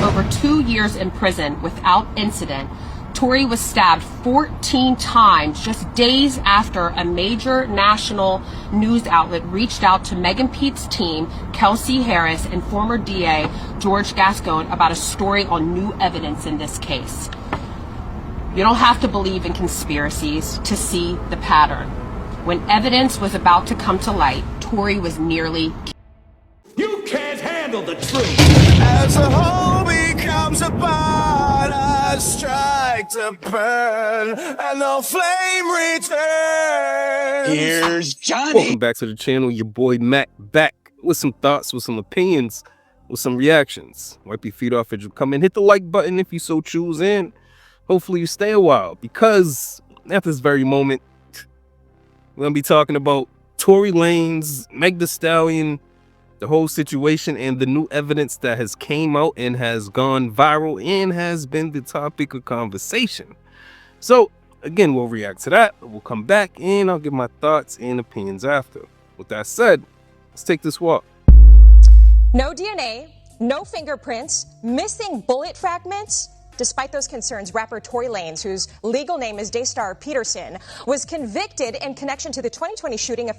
over 2 years in prison without incident, Tory was stabbed 14 times just days after a major national news outlet reached out to Megan Pete's team, Kelsey Harris, and former DA George Gascon about a story on new evidence in this case. You don't have to believe in conspiracies to see the pattern. When evidence was about to come to light, Tory was nearly killed. You can't handle the truth. As the whole becomes a part, I strike to burn, and the flame returns. Here's Johnny. Welcome back to the channel. Your boy Mac back with some thoughts, with some opinions, with some reactions. Wipe your feet off as you come in. Hit the like button if you so choose, and hopefully you stay a while, because at this very moment, we're going to be talking about Tory Lanez, Meg Thee Stallion, the whole situation, and the new evidence that has came out and has gone viral and has been the topic of conversation. So again, we'll react to that. We'll come back and I'll give my thoughts and opinions after. With that said, let's take this walk. No DNA, no fingerprints, missing bullet fragments. Despite those concerns, rapper Tory Lanez, whose legal name is Daystar Peterson, was convicted in connection to the 2020 shooting of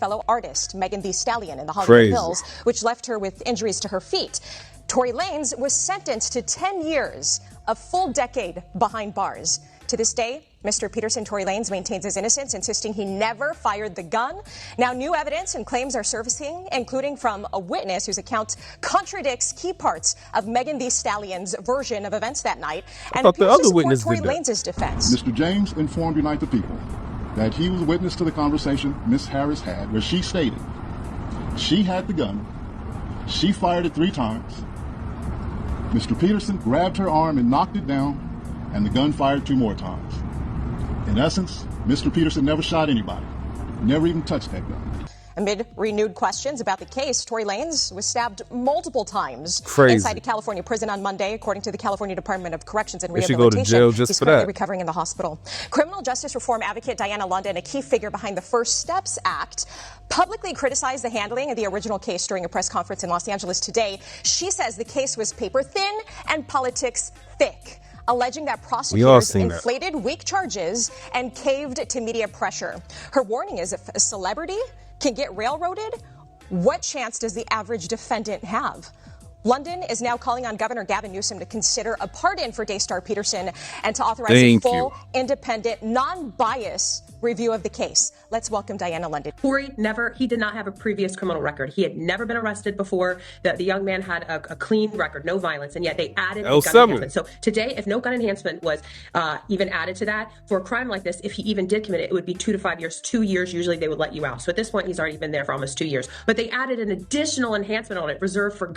fellow artist Megan Thee Stallion in the Hollywood Hills, which left her with injuries to her feet. Tory Lanez was sentenced to 10 years, a full decade behind bars. To this day, Mr. Peterson, Tory Lanez, maintains his innocence, insisting he never fired the gun. Now, new evidence and claims are surfacing, including from a witness whose account contradicts key parts of Megan Thee Stallion's version of events that night. And the other witness Tory Lanez's defense. Mr. James informed Unite the People that he was a witness to the conversation Ms. Harris had, where she stated she had the gun, she fired it 3 times, Mr. Peterson grabbed her arm and knocked it down, and the gun fired 2 more times. In essence, Mr. Peterson never shot anybody, never even touched that gun. Amid renewed questions about the case, Tory Lanez was stabbed multiple times inside a California prison on Monday, according to the California Department of Corrections and Rehabilitation. Go to jail just He's for currently that. recovering in the hospital. Criminal justice reform advocate Diana London, a key figure behind the First Steps Act, publicly criticized the handling of the original case during a press conference in Los Angeles today. She says the case was paper thin and politics thick, alleging that prosecutors inflated weak charges and caved to media pressure. Her warning is, if a celebrity can get railroaded, what chance does the average defendant have? London is now calling on Governor Gavin Newsom to consider a pardon for Daystar Peterson and to authorize a full, independent, non-biased review of the case. Let's welcome Diana London. Tory he did not have a previous criminal record. He had never been arrested before. The young man had a clean record, no violence, and yet they added a gun enhancement. So today, if no gun enhancement was even added to that, for a crime like this, if he even did commit it, it would be 2 to 5 years. 2 years, usually they would let you out. So at this point, he's already been there for almost 2 years. But they added an additional enhancement on it, reserved for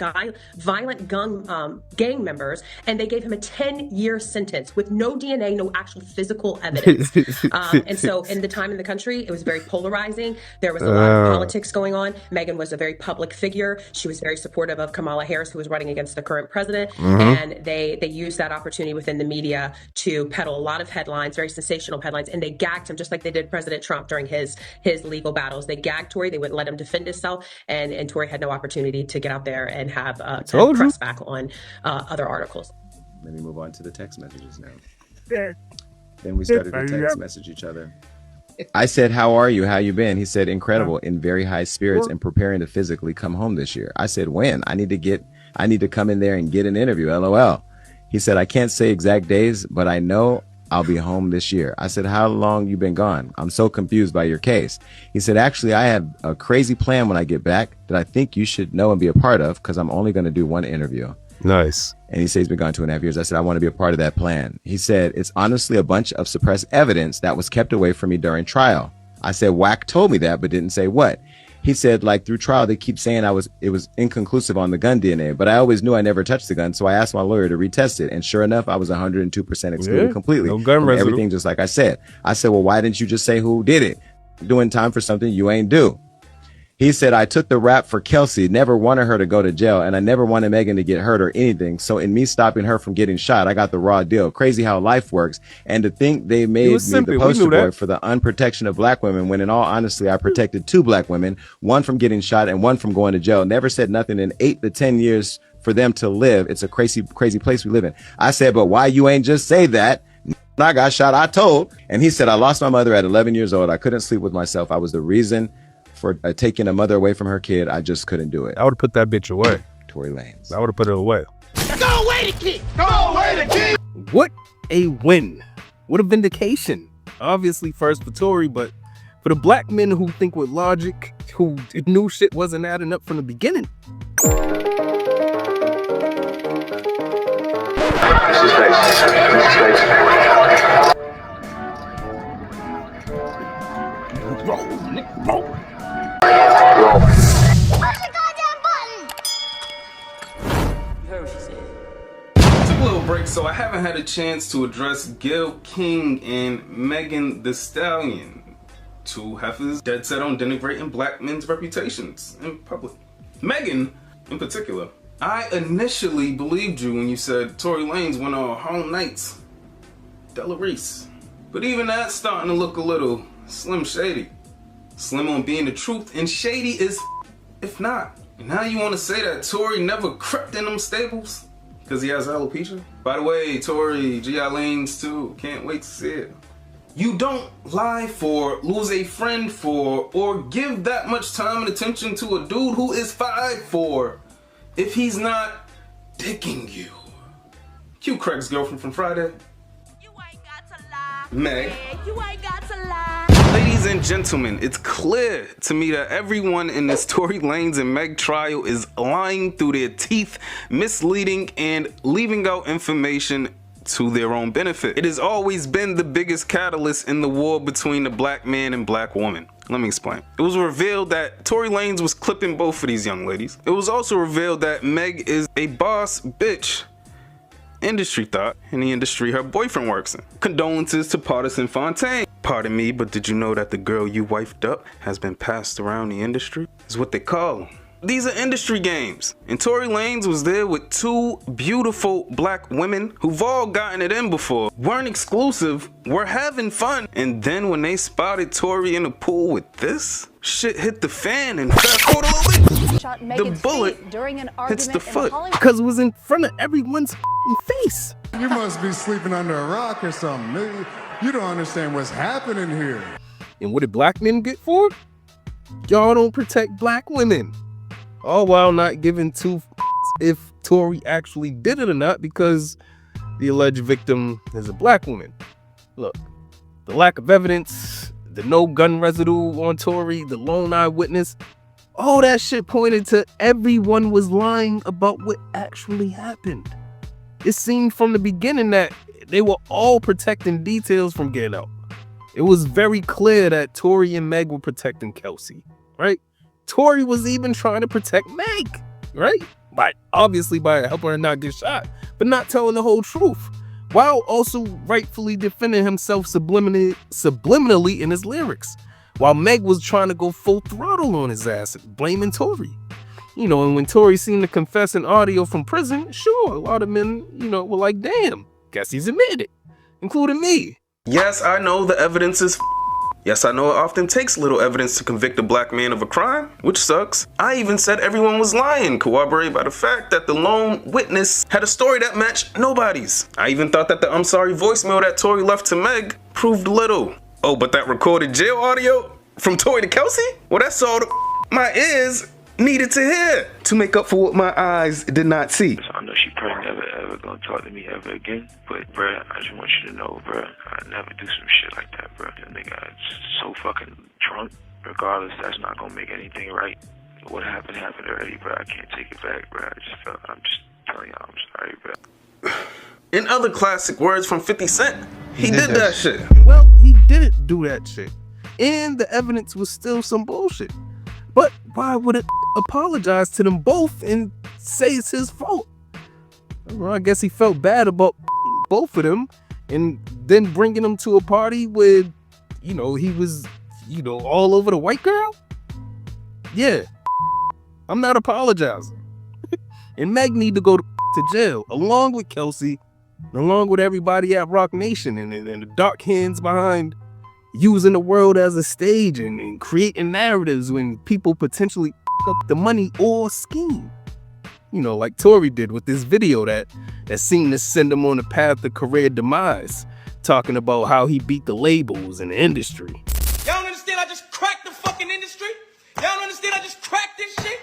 violent gang members, and they gave him a 10-year sentence with no DNA, no actual physical evidence. And so in the time in the country, it was very polarizing. There was a lot of politics going on. Megan was a very public figure. She was very supportive of Kamala Harris, who was running against the current president. And they used that opportunity within the media to peddle a lot of headlines, very sensational headlines, and they gagged him just like they did President Trump during his legal battles. They gagged Tory. They wouldn't let him defend himself, and Tory had no opportunity to get out there and have press back on other articles. Let me move on to the text messages now. Then we started to text message each other. I said, "How are you? How you been?" He said, "Incredible, in very high spirits and preparing to physically come home this year." I said, "When? I need to come in there and get an interview, LOL." He said, "I can't say exact days, but I know I'll be home this year." I said, "How long you been gone? I'm so confused by your case." He said, "Actually, I have a crazy plan when I get back that I think you should know and be a part of, because I'm only going to do 1 interview." Nice. And he said he's been gone 2.5 years. I said, "I want to be a part of that plan." He said, "It's honestly a bunch of suppressed evidence that was kept away from me during trial." I said, "Wack told me that, but didn't say what." He said, "Like through trial, they keep saying it was inconclusive on the gun DNA, but I always knew I never touched the gun. So I asked my lawyer to retest it. And sure enough, I was 102% excluded completely. No gun residue. Everything just like I said." I said, "Well, why didn't you just say who did it? Doing time for something you ain't do." He said, I took the rap for Kelsey, never wanted her to go to jail, and I never wanted Megan to get hurt or anything. So in me stopping her from getting shot, I got the raw deal. Crazy how life works. And to think they made me the poster boy for the unprotection of black women, when in all honesty, I protected 2 black women, one from getting shot and one from going to jail. Never said nothing in 8 to 10 years for them to live. It's a crazy, crazy place we live in. I said, but why you ain't just say that? When I got shot, I told. And he said, I lost my mother at 11 years old. I couldn't sleep with myself. I was the reason for taking a mother away from her kid. I just couldn't do it. I would have put that bitch away. Tory Lanez. I would have put it away. Go away the kid! Go away the kid! What a win. What a vindication. Obviously first for Tory, but for the black men who think with logic, who knew shit wasn't adding up from the beginning. Break, so I haven't had a chance to address Gayle King and Megan Thee Stallion, 2 heifers dead set on denigrating black men's reputations in public. Megan, in particular, I initially believed you when you said Tory Lanez went on home nights. Della Reese. But even that's starting to look a little slim shady. Slim on being the truth, and shady is if not. And now you want to say that Tory never crept in them stables? Because he has alopecia? By the way, Tory, G.I. Lanez too. Can't wait to see it. You don't lie for, lose a friend for, or give that much time and attention to a dude who is 5'4" if he's not dicking you. Cue Craig's girlfriend from Friday. You ain't got to lie. Meg. You ain't got to lie. Ladies and gentlemen, it's clear to me that everyone in this Tory Lanez and Meg trial is lying through their teeth, misleading, and leaving out information to their own benefit. It has always been the biggest catalyst in the war between the black man and black woman. Let me explain. It was revealed that Tory Lanez was clipping both of these young ladies. It was also revealed that Meg is a boss bitch. Industry thought, in the industry her boyfriend works in. Condolences to Partisan Fontaine. Pardon me, but did you know that the girl you wifed up has been passed around the industry? Is what they call them. These are industry games. And Tory Lanez was there with 2 beautiful black women who've all gotten it in before. Weren't exclusive, were having fun. And then when they spotted Tory in the pool with this, shit hit the fan and fast forward a little bit. The bullet during an hits the foot. Because it was in front of everyone's face. You must be sleeping under a rock or something, nigga. You don't understand what's happening here. And what did black men get for it? Y'all don't protect black women. All while not giving 2 if Tory actually did it or not, because the alleged victim is a black woman. Look, the lack of evidence, the no gun residue on Tory, the lone eyewitness, all that shit pointed to everyone was lying about what actually happened. It seemed from the beginning that they were all protecting details from getting out. It was very clear that Tory and Meg were protecting Kelsey, right? Tory was even trying to protect Meg, right? Obviously by helping her not get shot, but not telling the whole truth, while also rightfully defending himself subliminally in his lyrics, while Meg was trying to go full throttle on his ass, blaming Tory. You know, and when Tory seen the confessing audio from prison, sure, a lot of men, were like, damn, guess he's admitted it, including me. Yes, I know the evidence is yes, I know it often takes little evidence to convict a black man of a crime, which sucks. I even said everyone was lying, corroborated by the fact that the lone witness had a story that matched nobody's. I even thought that the I'm sorry voicemail that Tory left to Meg proved little. Oh, but that recorded jail audio from Tory to Kelsey? Well, that's all my ears needed to hear to make up for what my eyes did not see. I know she probably never ever gonna talk to me ever again, but bruh, I just want you to know, bruh, I never do some shit like that, bruh. That nigga is so fucking drunk. Regardless, that's not gonna make anything right. What happened happened already, bruh. I can't take it back, bruh. I'm just telling y'all, I'm sorry, bruh. In other classic words from 50 Cent, he did that shit. Well, he didn't do that shit. And the evidence was still some bullshit. But why would it apologize to them both and say it's his fault? Well, I guess he felt bad about both of them, and then bringing them to a party where, he was, all over the white girl. Yeah, I'm not apologizing. And Meg need to go to jail, along with Kelsey, along with everybody at Rock Nation and the dark hands behind using the world as a stage and creating narratives when people potentially up the money or scheme. You know, like Tory did with this video that seemed to send him on a path of career demise, talking about how he beat the labels and the industry. Y'all don't understand I just cracked the fucking industry? Y'all don't understand I just cracked this shit?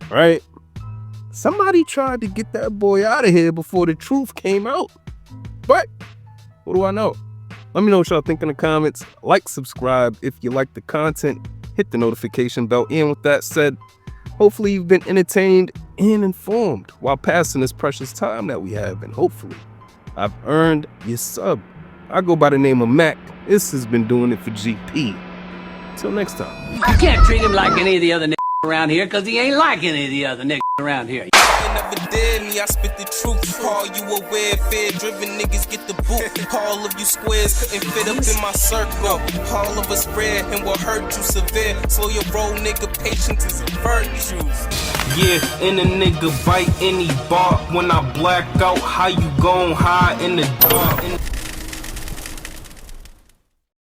Right? Somebody tried to get that boy out of here before the truth came out. But what do I know? Let me know what y'all think in the comments. Like, subscribe if you like the content. Hit the notification bell. And with that said, hopefully you've been entertained and informed while passing this precious time that we have. And hopefully I've earned your sub. I go by the name of Mac. This has been Doing It for GP. Till next time. You can't treat him like any of the other niggas around here, because he ain't like any of the other niggas around here. You never did me, I spit the truth. Call you aware, fear-driven niggas get the boot. All of you squares couldn't fit up in my circle. All of us red and will hurt you severe. Slow your roll, nigga, patience is a virtue. Yeah, and a nigga bite any bark. When I black out, how you gon' hide in the dark?